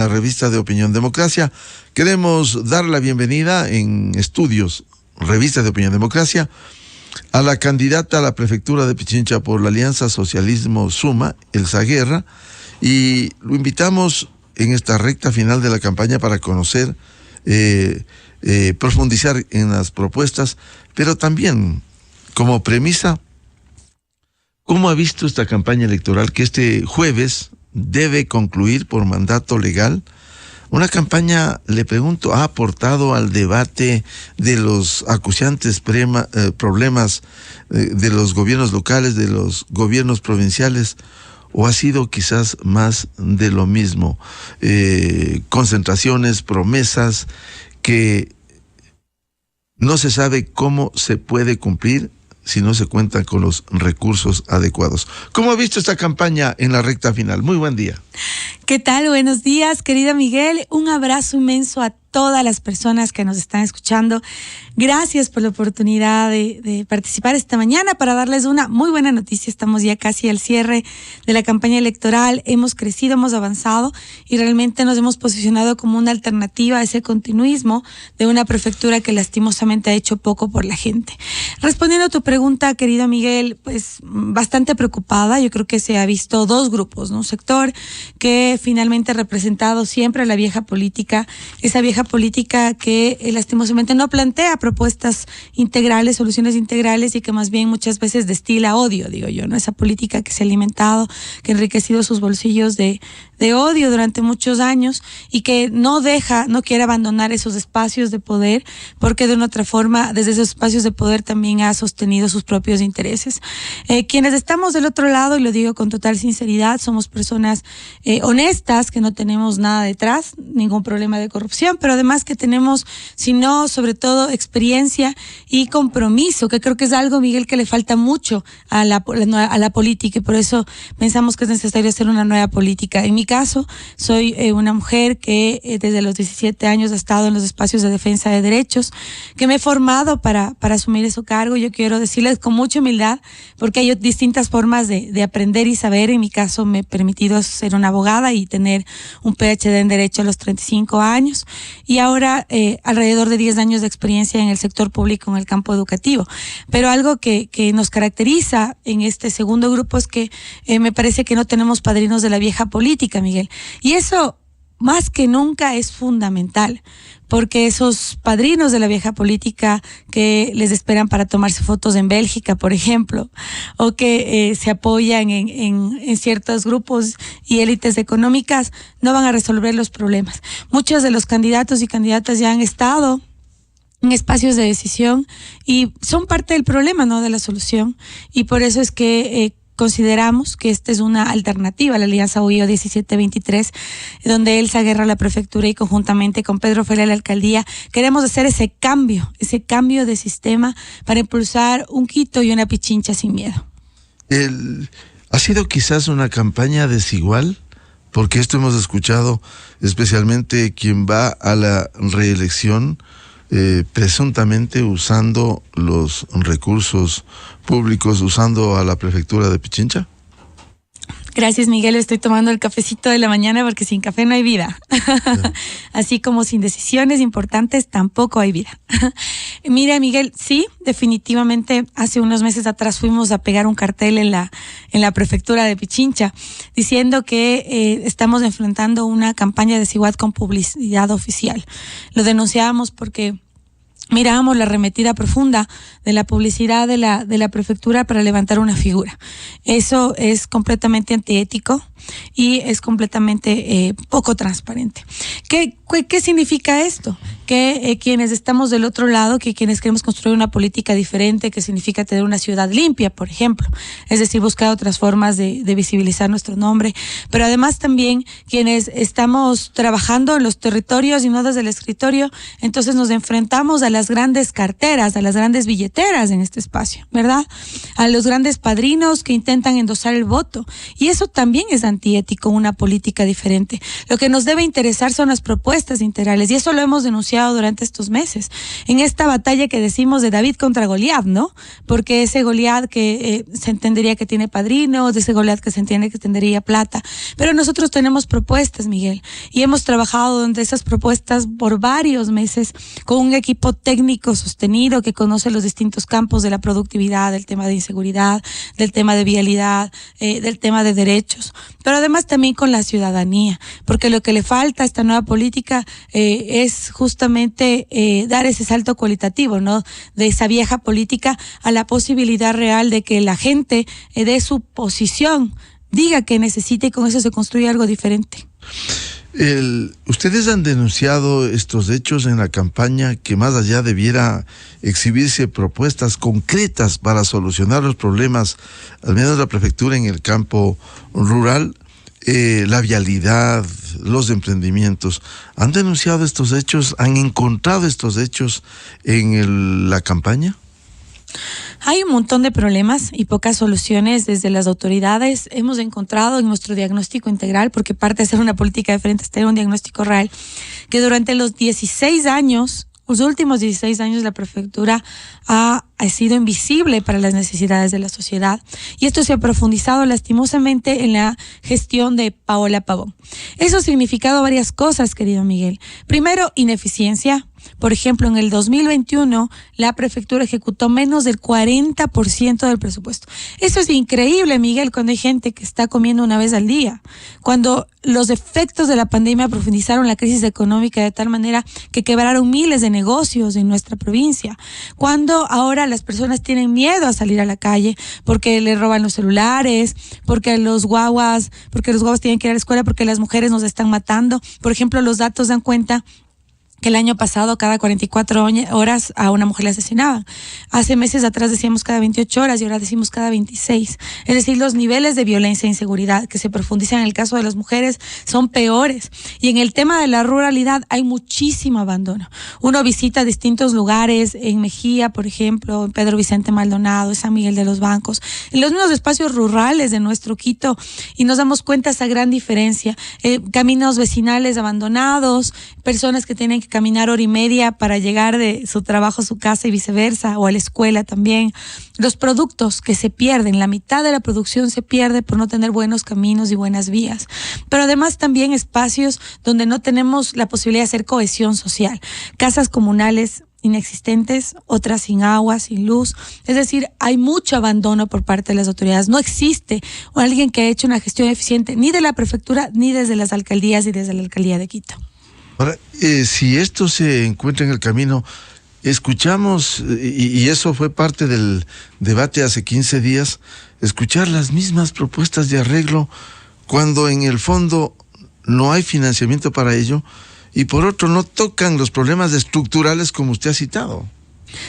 La revista de Opinión Democracia. Queremos dar la bienvenida en estudios, revista de Opinión Democracia, a la candidata a la prefectura de Pichincha por la Alianza Socialismo Suma, Elsa Guerra, y lo invitamos en esta recta final de la campaña para conocer, profundizar en las propuestas, pero también como premisa, ¿cómo ha visto esta campaña electoral que este jueves debe concluir por mandato legal? Una campaña, le pregunto, ¿ha aportado al debate de los acuciantes problemas de los gobiernos locales, de los gobiernos provinciales, o ha sido quizás más de lo mismo? Concentraciones, promesas que no se sabe cómo se puede cumplir si no se cuentan con los recursos adecuados. ¿Cómo ha visto esta campaña en la recta final? Muy buen día. ¿Qué tal? Buenos días, querido Miguel. Un abrazo inmenso a todas las personas que nos están escuchando. Gracias por la oportunidad de participar esta mañana para darles una muy buena noticia. Estamos ya casi al cierre de la campaña electoral. Hemos crecido, hemos avanzado y realmente nos hemos posicionado como una alternativa a ese continuismo de una prefectura que lastimosamente ha hecho poco por la gente. Respondiendo a tu pregunta, querido Miguel, pues bastante preocupada. Yo creo que se ha visto dos grupos, ¿no? Un sector que finalmente ha representado siempre a la vieja política, esa vieja política que lastimosamente no plantea propuestas integrales, soluciones integrales, y que más bien muchas veces destila odio, digo yo, ¿no? Esa política que se ha alimentado, que ha enriquecido sus bolsillos de odio durante muchos años y que no quiere abandonar esos espacios de poder, porque de una otra forma, desde esos espacios de poder también ha sostenido sus propios intereses. Quienes estamos del otro lado, y lo digo con total sinceridad, somos personas honestas, que no tenemos nada detrás, ningún problema de corrupción, pero además que tenemos, sino sobre todo, experiencia y compromiso, que creo que es algo, Miguel, que le falta mucho a la política, y por eso pensamos que es necesario hacer una nueva política. En mi caso, soy una mujer que desde los 17 años ha estado en los espacios de defensa de derechos, que me he formado para asumir ese cargo. Yo quiero decirles con mucha humildad, porque hay distintas formas de aprender y saber. En mi caso me he permitido ser una abogada y tener un PhD en Derecho a los 35 años, y ahora alrededor de 10 años de experiencia en el sector público, en el campo educativo. Pero algo que nos caracteriza en este segundo grupo es que me parece que no tenemos padrinos de la vieja política, Miguel. Y eso, más que nunca, es fundamental, porque esos padrinos de la vieja política que les esperan para tomarse fotos en Bélgica, por ejemplo, o que se apoyan en ciertos grupos y élites económicas, no van a resolver los problemas. Muchos de los candidatos y candidatas ya han estado en espacios de decisión y son parte del problema, no de la solución, y por eso es que consideramos que esta es una alternativa a la Alianza UIO 1723, donde Elsa Guerra la prefectura y conjuntamente con Pedro Feria la alcaldía queremos hacer ese cambio de sistema para impulsar un Quito y una Pichincha sin miedo. ¿Ha sido quizás una campaña desigual? Porque esto hemos escuchado, especialmente quien va a la reelección, presuntamente usando los recursos públicos, usando a la prefectura de Pichincha. Gracias, Miguel. Estoy tomando el cafecito de la mañana porque sin café no hay vida. Así como sin decisiones importantes tampoco hay vida. Mira, Miguel, sí, definitivamente hace unos meses atrás fuimos a pegar un cartel en la prefectura de Pichincha diciendo que estamos enfrentando una campaña de desigualdad con publicidad oficial. Lo denunciábamos porque mirábamos la arremetida profunda de la publicidad de la prefectura para levantar una figura. Eso es completamente antiético y es completamente poco transparente. ¿Qué significa esto? Que quienes estamos del otro lado, que quienes queremos construir una política diferente, que significa tener una ciudad limpia, por ejemplo, es decir, buscar otras formas de visibilizar nuestro nombre, pero además también quienes estamos trabajando en los territorios y no desde el escritorio, entonces nos enfrentamos a las grandes carteras, a las grandes billeteras en este espacio, ¿verdad? A los grandes padrinos que intentan endosar el voto, y eso también es antiético una política diferente. Lo que nos debe interesar son las propuestas integrales, y eso lo hemos denunciado durante estos meses, en esta batalla que decimos de David contra Goliat, ¿no? Porque ese Goliat que se entendería que tiene padrinos, de ese Goliat que se entiende que tendría plata, pero nosotros tenemos propuestas, Miguel, y hemos trabajado donde esas propuestas por varios meses con un equipo técnico sostenido que conoce los distintos campos de la productividad, del tema de inseguridad, del tema de vialidad, del tema de derechos, pero además también con la ciudadanía, porque lo que le falta a esta nueva política es justamente dar ese salto cualitativo, ¿no? De esa vieja política a la posibilidad real de que la gente dé su posición, diga que necesita, y con eso se construye algo diferente. Ustedes han denunciado estos hechos en la campaña, que más allá debiera exhibirse propuestas concretas para solucionar los problemas, al menos la prefectura en el campo rural, la vialidad, los emprendimientos. ¿Han denunciado estos hechos? ¿Han encontrado estos hechos en la campaña? Hay un montón de problemas y pocas soluciones desde las autoridades. Hemos encontrado en nuestro diagnóstico integral, porque parte de hacer una política diferente es tener un diagnóstico real, que durante los 16 años, los últimos 16 años, la prefectura ha sido invisible para las necesidades de la sociedad, y esto se ha profundizado lastimosamente en la gestión de Paola Pavón. Eso ha significado varias cosas, querido Miguel. Primero, ineficiencia. Por ejemplo, en el 2021, la prefectura ejecutó menos del 40% del presupuesto. Eso es increíble, Miguel, cuando hay gente que está comiendo una vez al día. Cuando los efectos de la pandemia profundizaron la crisis económica de tal manera que quebraron miles de negocios en nuestra provincia. Cuando ahora las personas tienen miedo a salir a la calle porque les roban los celulares, porque los guaguas tienen que ir a la escuela, porque las mujeres nos están matando. Por ejemplo, los datos dan cuenta que el año pasado cada 44 horas a una mujer le asesinaban. Hace meses atrás decíamos cada 28 horas y ahora decimos cada 26. Es decir, los niveles de violencia e inseguridad que se profundizan en el caso de las mujeres son peores. Y en el tema de la ruralidad hay muchísimo abandono. Uno visita distintos lugares, en Mejía, por ejemplo, en Pedro Vicente Maldonado, en San Miguel de los Bancos, en los mismos espacios rurales de nuestro Quito, y nos damos cuenta de esa gran diferencia. Caminos vecinales abandonados, personas que tienen que caminar hora y media para llegar de su trabajo a su casa y viceversa, o a la escuela también. Los productos que se pierden, la mitad de la producción se pierde por no tener buenos caminos y buenas vías. Pero además también espacios donde no tenemos la posibilidad de hacer cohesión social. Casas comunales inexistentes, otras sin agua, sin luz. Es decir, hay mucho abandono por parte de las autoridades. No existe alguien que haya hecho una gestión eficiente ni de la prefectura, ni desde las alcaldías y desde la alcaldía de Quito. Ahora, si esto se encuentra en el camino, escuchamos, y eso fue parte del debate hace 15 días, escuchar las mismas propuestas de arreglo cuando en el fondo no hay financiamiento para ello, y por otro no tocan los problemas estructurales como usted ha citado.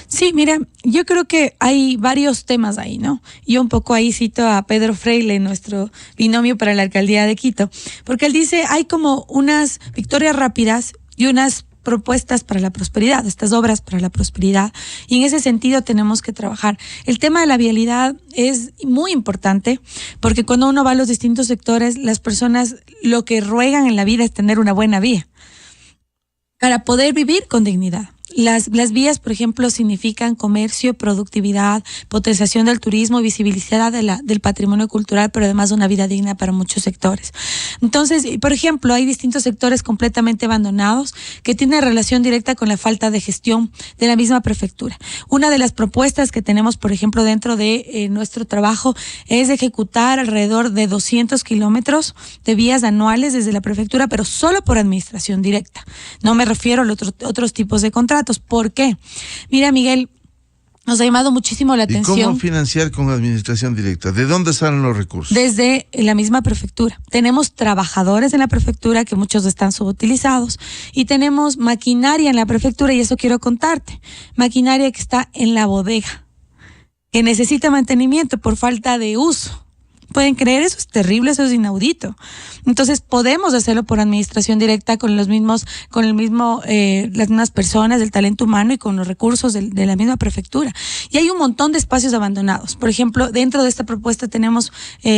Sí, mira, yo creo que hay varios temas ahí, ¿no? Yo un poco ahí cito a Pedro Freile, nuestro binomio para la alcaldía de Quito, porque él dice, hay como unas victorias rápidas y unas propuestas para la prosperidad, estas obras para la prosperidad, y en ese sentido tenemos que trabajar. El tema de la vialidad es muy importante, porque cuando uno va a los distintos sectores, las personas lo que ruegan en la vida es tener una buena vía para poder vivir con dignidad. Las vías, por ejemplo, significan comercio, productividad, potenciación del turismo, visibilidad del patrimonio cultural, pero además una vida digna para muchos sectores. Entonces, por ejemplo, hay distintos sectores completamente abandonados que tienen relación directa con la falta de gestión de la misma prefectura. Una de las propuestas que tenemos, por ejemplo, dentro de nuestro trabajo es ejecutar alrededor de 200 kilómetros de vías anuales desde la prefectura, pero solo por administración directa. No me refiero a otros tipos de contratos. ¿Por qué? Mira, Miguel, nos ha llamado muchísimo la atención. ¿Y cómo financiar con administración directa? ¿De dónde salen los recursos? Desde la misma prefectura. Tenemos trabajadores en la prefectura, que muchos están subutilizados, y tenemos maquinaria en la prefectura, y eso quiero contarte. Maquinaria que está en la bodega, que necesita mantenimiento por falta de uso, pueden creer, eso es terrible, eso es inaudito. Entonces podemos hacerlo por administración directa con las mismas personas del talento humano y con los recursos de la misma prefectura. Y hay un montón de espacios abandonados. Por ejemplo, dentro de esta propuesta tenemos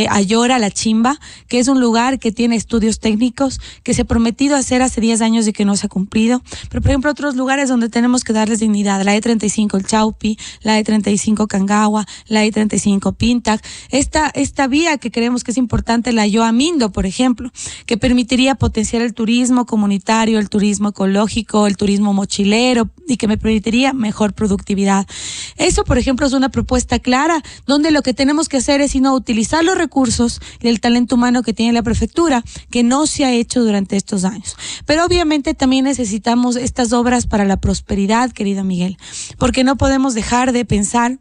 Ayora, La Chimba, que es un lugar que tiene estudios técnicos, que se ha prometido hacer hace 10 años y que no se ha cumplido. Pero, por ejemplo, otros lugares donde tenemos que darles dignidad, la E35 El Chaupi, la E35 Cangagua, la E35 Pintac, esta vía que creemos que es importante, la Yoamindo, por ejemplo, que permitiría potenciar el turismo comunitario, el turismo ecológico, el turismo mochilero y que me permitiría mejor productividad. Eso, por ejemplo, es una propuesta clara donde lo que tenemos que hacer es sino utilizar los recursos y el talento humano que tiene la prefectura, que no se ha hecho durante estos años. Pero obviamente también necesitamos estas obras para la prosperidad, querido Miguel, porque no podemos dejar de pensar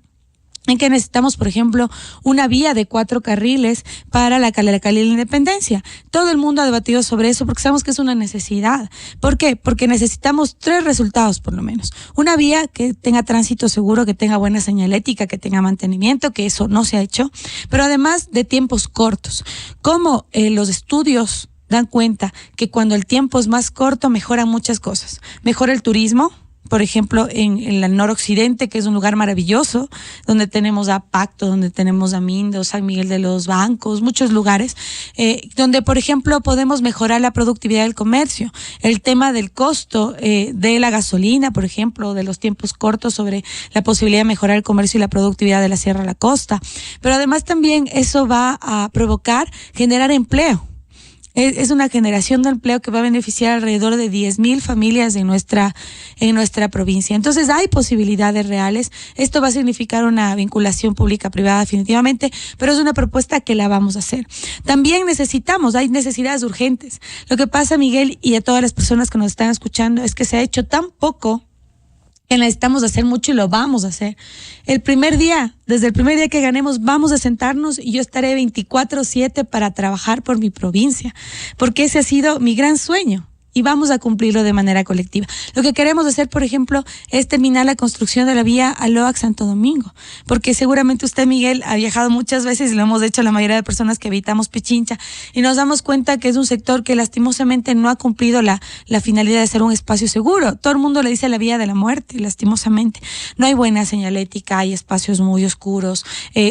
en que necesitamos, por ejemplo, una vía de 4 carriles para la Cali de la Independencia. Todo el mundo ha debatido sobre eso porque sabemos que es una necesidad. ¿Por qué? Porque necesitamos 3 resultados, por lo menos. Una vía que tenga tránsito seguro, que tenga buena señalética, que tenga mantenimiento, que eso no se ha hecho, pero además de tiempos cortos. Como los estudios dan cuenta que cuando el tiempo es más corto mejoran muchas cosas. Mejora el turismo. Por ejemplo, en el noroccidente, que es un lugar maravilloso, donde tenemos a Pacto, donde tenemos a Mindo, San Miguel de los Bancos, muchos lugares, donde, por ejemplo, podemos mejorar la productividad del comercio. El tema del costo de la gasolina, por ejemplo, de los tiempos cortos sobre la posibilidad de mejorar el comercio y la productividad de la Sierra a la Costa. Pero además también eso va a provocar generar empleo. Es una generación de empleo que va a beneficiar alrededor de 10,000 familias en nuestra provincia. Entonces hay posibilidades reales. Esto va a significar una vinculación pública-privada definitivamente, pero es una propuesta que la vamos a hacer. También hay necesidades urgentes. Lo que pasa, Miguel, y a todas las personas que nos están escuchando, es que se ha hecho tan poco que necesitamos hacer mucho y lo vamos a hacer. Desde el primer día que ganemos, vamos a sentarnos y yo estaré 24/7 para trabajar por mi provincia, porque ese ha sido mi gran sueño. Y vamos a cumplirlo de manera colectiva. Lo que queremos hacer, por ejemplo, es terminar la construcción de la vía Aloac-Santo Domingo, porque seguramente usted, Miguel, ha viajado muchas veces y lo hemos hecho la mayoría de personas que habitamos Pichincha, y nos damos cuenta que es un sector que lastimosamente no ha cumplido la finalidad de ser un espacio seguro. Todo el mundo le dice la vía de la muerte, lastimosamente. No hay buena señalética, hay espacios muy oscuros,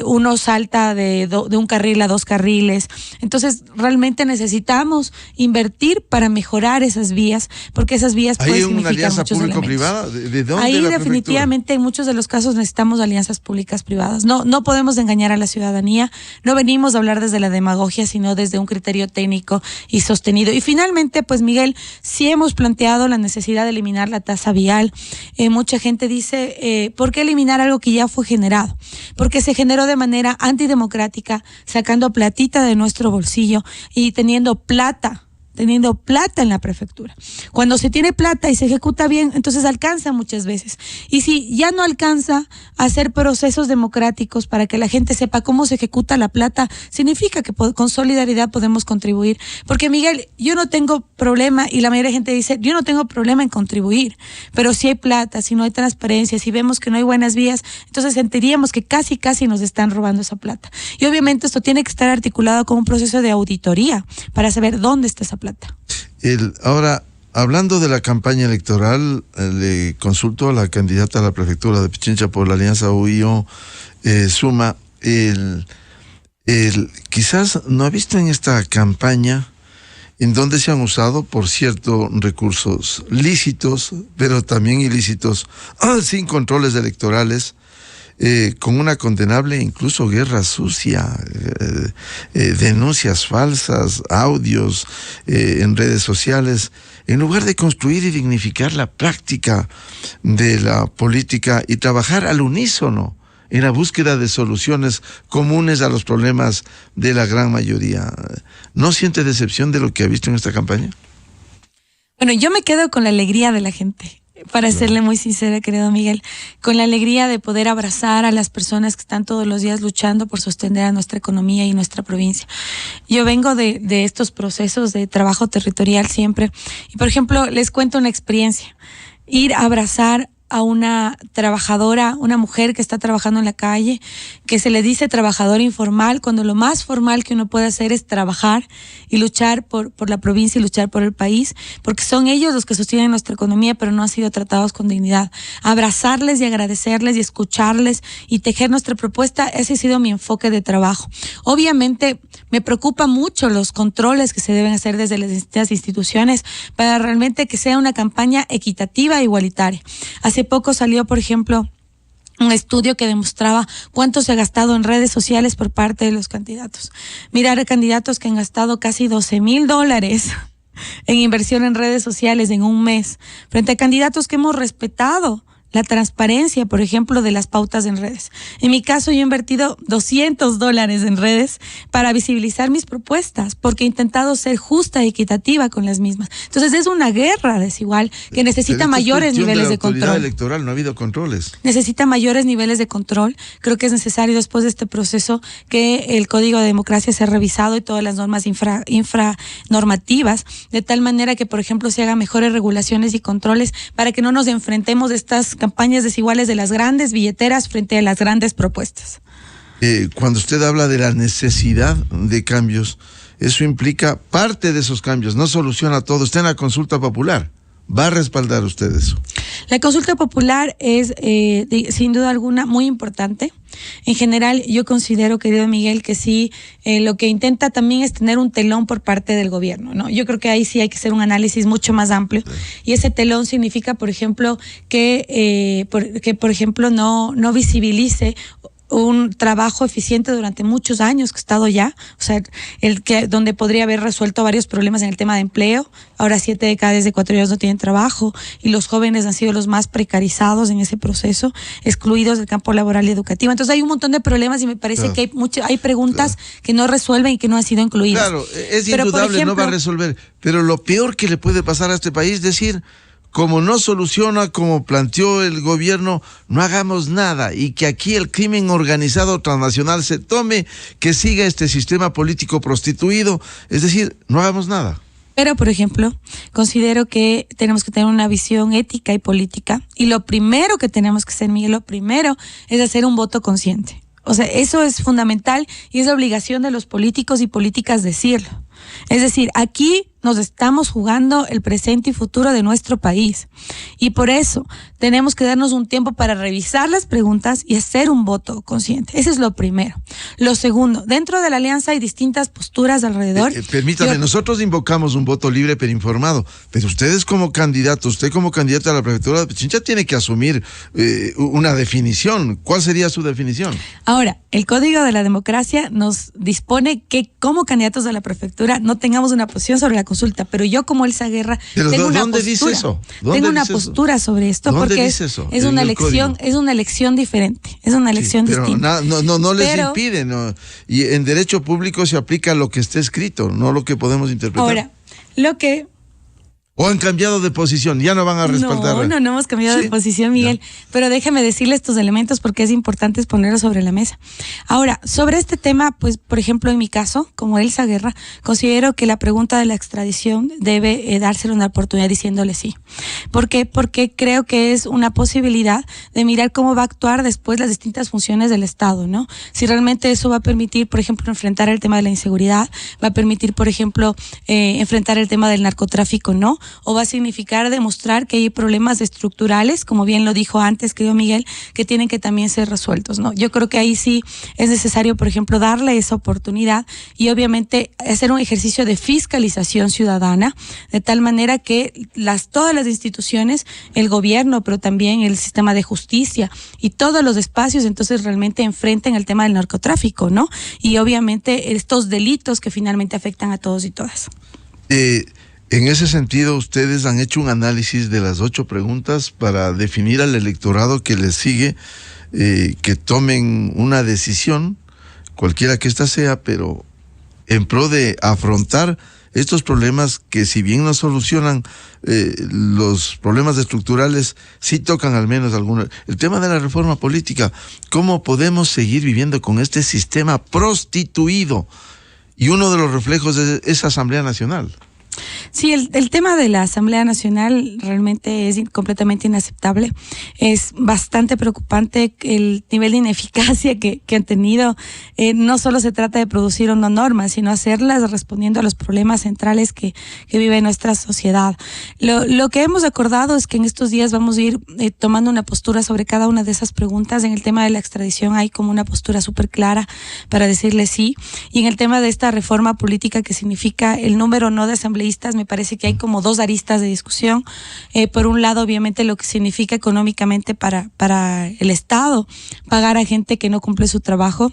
uno salta de un carril a 2 carriles. Entonces, realmente necesitamos invertir para mejorar esas vías, porque esas vías pueden significar ¿Hay una alianza muchos público-privada? ¿De dónde? Ahí la definitivamente en muchos de los casos necesitamos alianzas públicas-privadas. No podemos engañar a la ciudadanía. No venimos a hablar desde la demagogia, sino desde un criterio técnico y sostenido. Y finalmente, pues Miguel, sí hemos planteado la necesidad de eliminar la tasa vial. Mucha gente dice, ¿por qué eliminar algo que ya fue generado? Porque se generó de manera antidemocrática, sacando platita de nuestro bolsillo y teniendo plata en la prefectura. Cuando se tiene plata y se ejecuta bien, entonces alcanza muchas veces. Y si ya no alcanza a hacer procesos democráticos para que la gente sepa cómo se ejecuta la plata, significa que con solidaridad podemos contribuir. Porque, Miguel, yo no tengo problema, y la mayoría de gente dice, yo no tengo problema en contribuir, pero si hay plata, si no hay transparencia, si vemos que no hay buenas vías, entonces sentiríamos que casi nos están robando esa plata. Y obviamente esto tiene que estar articulado con un proceso de auditoría para saber dónde está esa plata. Ahora, hablando de la campaña electoral, le consulto a la candidata a la prefectura de Pichincha por la alianza UIO Suma. Quizás no ha visto en esta campaña en donde se han usado, por cierto, recursos lícitos, pero también ilícitos, sin controles electorales, con una condenable incluso guerra sucia, denuncias falsas, audios en redes sociales, en lugar de construir y dignificar la práctica de la política y trabajar al unísono en la búsqueda de soluciones comunes a los problemas de la gran mayoría. ¿No siente decepción de lo que ha visto en esta campaña? Bueno, yo me quedo con la alegría de la gente. Para serle muy sincera, querido Miguel, con la alegría de poder abrazar a las personas que están todos los días luchando por sostener a nuestra economía y nuestra provincia. Yo vengo de estos procesos de trabajo territorial siempre, y por ejemplo, les cuento una experiencia. Ir a abrazar a una trabajadora, una mujer que está trabajando en la calle, que se le dice trabajadora informal, cuando lo más formal que uno puede hacer es trabajar y luchar por la provincia y luchar por el país, porque son ellos los que sostienen nuestra economía, pero no han sido tratados con dignidad. Abrazarles y agradecerles y escucharles y tejer nuestra propuesta, ese ha sido mi enfoque de trabajo. Obviamente me preocupa mucho los controles que se deben hacer desde las distintas instituciones para realmente que sea una campaña equitativa e igualitaria. Hace poco salió, por ejemplo, un estudio que demostraba cuánto se ha gastado en redes sociales por parte de los candidatos. Mirar candidatos que han gastado casi $12,000 en inversión en redes sociales en un mes, frente a candidatos que hemos respetado la transparencia, por ejemplo, de las pautas en redes. En mi caso, yo he invertido $200 en redes para visibilizar mis propuestas, porque he intentado ser justa y equitativa con las mismas. Entonces, es una guerra desigual que necesita mayores niveles de control. La autoridad electoral, no ha habido controles. Necesita mayores niveles de control. Creo que es necesario, después de este proceso, que el Código de Democracia sea revisado y todas las normas infranormativas, de tal manera que, por ejemplo, se hagan mejores regulaciones y controles para que no nos enfrentemos a estas campañas desiguales de las grandes billeteras frente a las grandes propuestas. Cuando usted habla de la necesidad de cambios, eso implica parte de esos cambios, no soluciona todo. Está en la consulta popular. ¿Va a respaldar usted eso? La consulta popular es, sin duda alguna, muy importante. En general, yo considero, querido Miguel, que sí, lo que intenta también es tener un telón por parte del gobierno, ¿no? Yo creo que ahí sí hay que hacer un análisis mucho más amplio. Sí. Y ese telón significa, por ejemplo, que por ejemplo, no visibilice un trabajo eficiente durante muchos años que ha estado ya, o sea, donde podría haber resuelto varios problemas en el tema de empleo. Ahora 7 de cada 10 ecuatorianos no tienen trabajo y los jóvenes han sido los más precarizados en ese proceso, excluidos del campo laboral y educativo. Entonces hay un montón de problemas y me parece que hay preguntas que no resuelven y que no han sido incluidas. Claro, es indudable, no va a resolver, pero lo peor que le puede pasar a este país es decir, como no soluciona, como planteó el gobierno, no hagamos nada y que aquí el crimen organizado transnacional se tome, que siga este sistema político prostituido, es decir, no hagamos nada. Pero, por ejemplo, considero que tenemos que tener una visión ética y política y lo primero que tenemos que hacer, Miguel, lo primero es hacer un voto consciente. O sea, eso es fundamental y es la obligación de los políticos y políticas decirlo. Es decir, aquí nos estamos jugando el presente y futuro de nuestro país. Y por eso tenemos que darnos un tiempo para revisar las preguntas y hacer un voto consciente. Ese es lo primero. Lo segundo, dentro de la alianza hay distintas posturas alrededor. Permítame, nosotros invocamos un voto libre pero informado, pero ustedes como candidato, usted como candidato a la prefectura de Pichincha tiene que asumir una definición. ¿Cuál sería su definición? Ahora, el Código de la Democracia nos dispone que como candidatos a la prefectura no tengamos una posición sobre la consulta, pero yo como Elsa Guerra tengo una postura. Dice eso? Tengo una postura sobre esto porque es una elección diferente, es una elección distinta. No les impide, no. Y en derecho público se aplica lo que esté escrito, no lo que podemos interpretar. Ahora, ¿O han cambiado de posición? ¿Ya no van a respaldar? No hemos cambiado de posición, Miguel. Ya. Pero déjame decirle estos elementos porque es importante ponerlos sobre la mesa. Ahora, sobre este tema, pues, por ejemplo, en mi caso, como Elsa Guerra, considero que la pregunta de la extradición debe dársele una oportunidad diciéndole sí. ¿Por qué? Porque creo que es una posibilidad de mirar cómo va a actuar después las distintas funciones del Estado, ¿no? Si realmente eso va a permitir, por ejemplo, enfrentar el tema de la inseguridad, va a permitir, por ejemplo, enfrentar el tema del narcotráfico, ¿no? O va a significar demostrar que hay problemas estructurales, como bien lo dijo antes, querido Miguel, que tienen que también ser resueltos, ¿no? Yo creo que ahí sí es necesario, por ejemplo, darle esa oportunidad y obviamente hacer un ejercicio de fiscalización ciudadana, de tal manera que todas las instituciones, el gobierno, pero también el sistema de justicia y todos los espacios, entonces realmente enfrenten el tema del narcotráfico, ¿no? Y obviamente estos delitos que finalmente afectan a todos y todas. En ese sentido, ustedes han hecho un análisis de las 8 preguntas para definir al electorado que les sigue, que tomen una decisión, cualquiera que ésta sea, pero en pro de afrontar estos problemas que, si bien no solucionan los problemas estructurales, sí tocan al menos algunos. El tema de la reforma política, ¿cómo podemos seguir viviendo con este sistema prostituido? Y uno de los reflejos es esa Asamblea Nacional. Sí, el tema de la Asamblea Nacional realmente es completamente inaceptable. Es bastante preocupante el nivel de ineficacia que han tenido. No solo se trata de producir una norma, sino hacerlas respondiendo a los problemas centrales que vive nuestra sociedad. Lo que hemos acordado es que en estos días vamos a ir tomando una postura sobre cada una de esas preguntas. En el tema de la extradición hay como una postura súper clara para decirle sí. Y en el tema de esta reforma política que significa el número no de asambleístas, me parece que hay como dos aristas de discusión. Por un lado, obviamente, lo que significa económicamente para el Estado pagar a gente que no cumple su trabajo.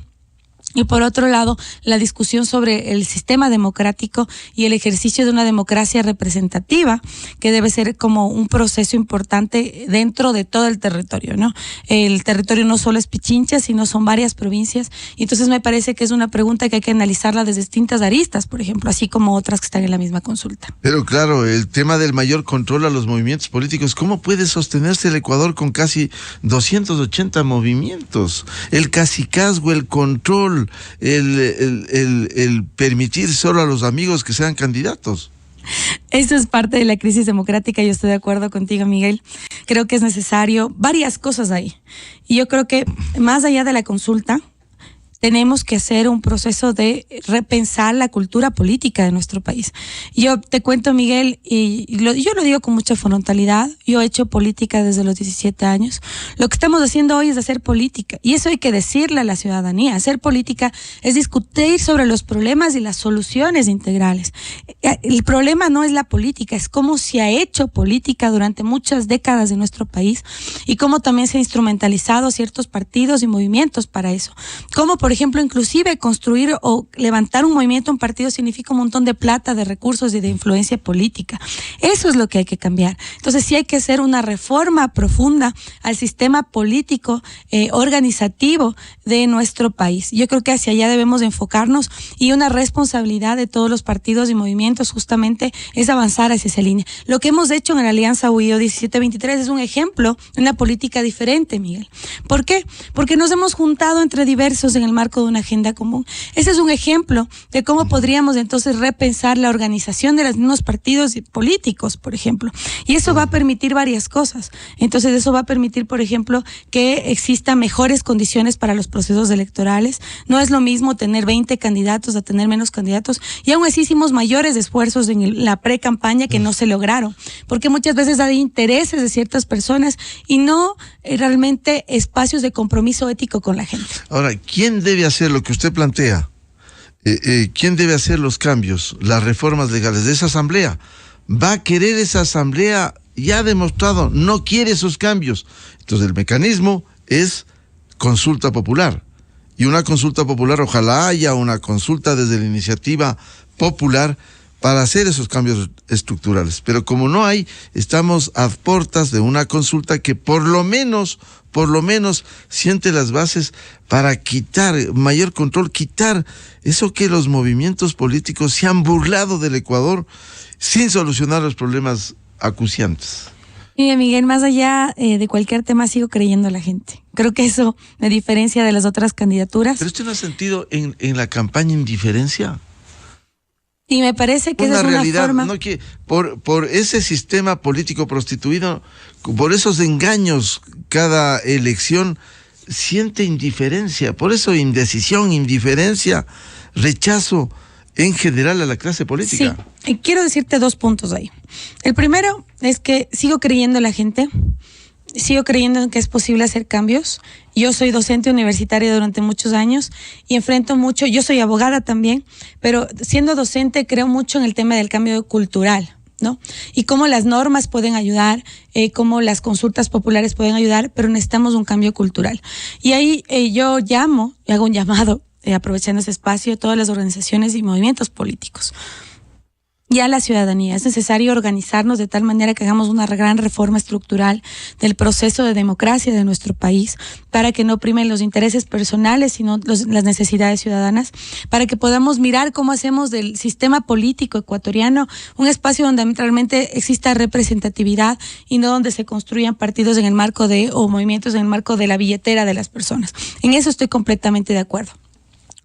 Y por otro lado, la discusión sobre el sistema democrático y el ejercicio de una democracia representativa, que debe ser como un proceso importante dentro de todo el territorio, ¿no? El territorio no solo es Pichincha, sino son varias provincias. Y entonces me parece que es una pregunta que hay que analizarla desde distintas aristas, por ejemplo, así como otras que están en la misma consulta. Pero claro, el tema del mayor control a los movimientos políticos, ¿cómo puede sostenerse el Ecuador con casi 280 movimientos? El cacicazgo, el control, el permitir solo a los amigos que sean candidatos. Eso es parte de la crisis democrática, yo estoy de acuerdo contigo, Miguel. Creo que es necesario varias cosas ahí. Y yo creo que más allá de la consulta, tenemos que hacer un proceso de repensar la cultura política de nuestro país. Yo te cuento, Miguel, yo lo digo con mucha frontalidad. Yo he hecho política desde los 17 años. Lo que estamos haciendo hoy es hacer política. Y eso hay que decirle a la ciudadanía. Hacer política es discutir sobre los problemas y las soluciones integrales. El problema no es la política, es cómo se ha hecho política durante muchas décadas de nuestro país y cómo también se han instrumentalizado ciertos partidos y movimientos para eso. Cómo, por ejemplo, inclusive construir o levantar un movimiento, un partido, significa un montón de plata, de recursos y de influencia política. Eso es lo que hay que cambiar. Entonces sí hay que hacer una reforma profunda al sistema político organizativo de nuestro país. Yo creo que hacia allá debemos enfocarnos y una responsabilidad de todos los partidos y movimientos justamente es avanzar hacia esa línea. Lo que hemos hecho en la Alianza Huido 1723 es un ejemplo de una política diferente, Miguel. ¿Por qué? Porque nos hemos juntado entre diversos en el marco de una agenda común. Ese es un ejemplo de cómo podríamos entonces repensar la organización de los mismos partidos políticos, por ejemplo. Y eso va a permitir varias cosas. Entonces eso va a permitir, por ejemplo, que existan mejores condiciones para los procesos electorales. No es lo mismo tener 20 candidatos a tener menos candidatos. Y aún así hicimos mayores esfuerzos en la pre-campaña que no se lograron. Porque muchas veces hay intereses de ciertas personas y no realmente espacios de compromiso ético con la gente. Ahora, ¿quién debe hacer lo que usted plantea? ¿Quién debe hacer los cambios, las reformas legales de esa asamblea? ¿Va a querer esa asamblea? Ya ha demostrado, no quiere esos cambios. Entonces el mecanismo es consulta popular. Y una consulta popular, ojalá haya una consulta desde la iniciativa popular para hacer esos cambios estructurales. Pero como no hay, estamos a puertas de una consulta que por lo menos siente las bases para quitar mayor control, quitar eso que los movimientos políticos se han burlado del Ecuador sin solucionar los problemas acuciantes. Mire, Miguel, más allá de cualquier tema, sigo creyendo en la gente. Creo que eso me diferencia de las otras candidaturas. ¿Pero usted no ha sentido en la campaña indiferencia? Y me parece que esa es una forma... ¿no? Que por ese sistema político prostituido, por esos engaños, cada elección siente indiferencia. Por eso indecisión, indiferencia, rechazo en general a la clase política. Sí, quiero decirte 2 puntos ahí. El primero es que sigo creyendo en la gente. Sigo creyendo en que es posible hacer cambios. Yo soy docente universitaria durante muchos años y enfrento mucho, yo soy abogada también, pero siendo docente creo mucho en el tema del cambio cultural, ¿no? Y cómo las normas pueden ayudar, cómo las consultas populares pueden ayudar, pero necesitamos un cambio cultural. Y ahí yo hago un llamado, aprovechando ese espacio, a todas las organizaciones y movimientos políticos. Y a la ciudadanía. Es necesario organizarnos de tal manera que hagamos una gran reforma estructural del proceso de democracia de nuestro país, para que no primen los intereses personales, sino las necesidades ciudadanas, para que podamos mirar cómo hacemos del sistema político ecuatoriano un espacio donde realmente exista representatividad y no donde se construyan partidos en el marco o movimientos en el marco de la billetera de las personas. En eso estoy completamente de acuerdo.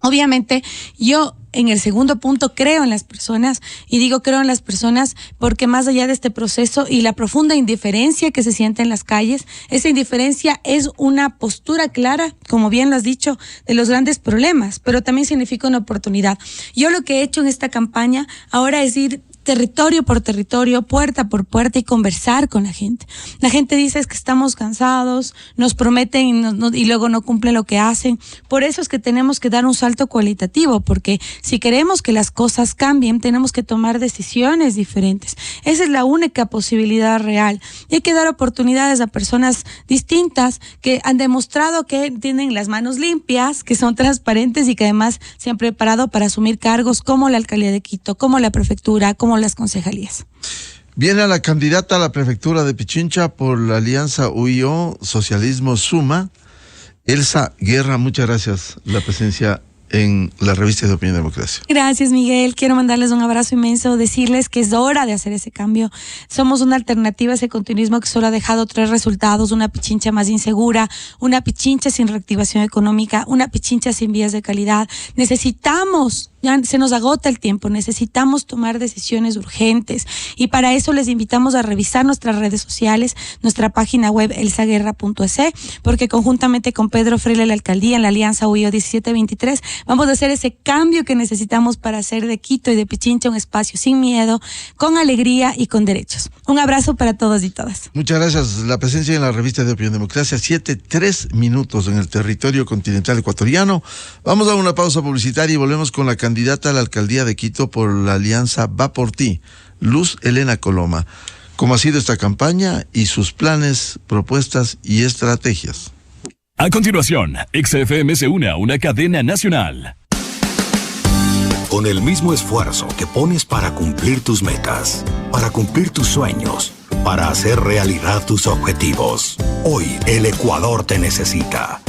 Obviamente, yo en el segundo punto creo en las personas, y digo creo en las personas porque más allá de este proceso y la profunda indiferencia que se siente en las calles, esa indiferencia es una postura clara, como bien lo has dicho, de los grandes problemas, pero también significa una oportunidad. Yo lo que he hecho en esta campaña ahora es ir territorio por territorio, puerta por puerta y conversar con la gente. La gente dice es que estamos cansados, nos prometen y luego no cumplen lo que hacen. Por eso es que tenemos que dar un salto cualitativo, porque si queremos que las cosas cambien, tenemos que tomar decisiones diferentes. Esa es la única posibilidad real. Y hay que dar oportunidades a personas distintas que han demostrado que tienen las manos limpias, que son transparentes y que además se han preparado para asumir cargos como la alcaldía de Quito, como la prefectura, como las concejalías. Viene la candidata a la prefectura de Pichincha por la Alianza UIO Socialismo Suma, Elsa Guerra. Muchas gracias la presencia en la revista de Opinión y Democracia. Gracias, Miguel. Quiero mandarles un abrazo inmenso, decirles que es hora de hacer ese cambio. Somos una alternativa a ese continuismo que solo ha dejado 3 resultados: una Pichincha más insegura, una Pichincha sin reactivación económica, una Pichincha sin vías de calidad. Necesitamos, ya se nos agota el tiempo, necesitamos tomar decisiones urgentes, y para eso les invitamos a revisar nuestras redes sociales, nuestra página web elsaguerra.es, porque conjuntamente con Pedro Freire, la alcaldía, en la Alianza UIO 1723, vamos a hacer ese cambio que necesitamos para hacer de Quito y de Pichincha un espacio sin miedo, con alegría y con derechos. Un abrazo para todos y todas. Muchas gracias. La presencia en la revista de Opinión y Democracia, 7:03 en el territorio continental ecuatoriano. Vamos a una pausa publicitaria y volvemos con la candidata a la alcaldía de Quito por la Alianza Va por Ti, Luz Helena Coloma. ¿Cómo ha sido esta campaña y sus planes, propuestas y estrategias? A continuación, XFM se une a una cadena nacional. Con el mismo esfuerzo que pones para cumplir tus metas, para cumplir tus sueños, para hacer realidad tus objetivos, hoy el Ecuador te necesita.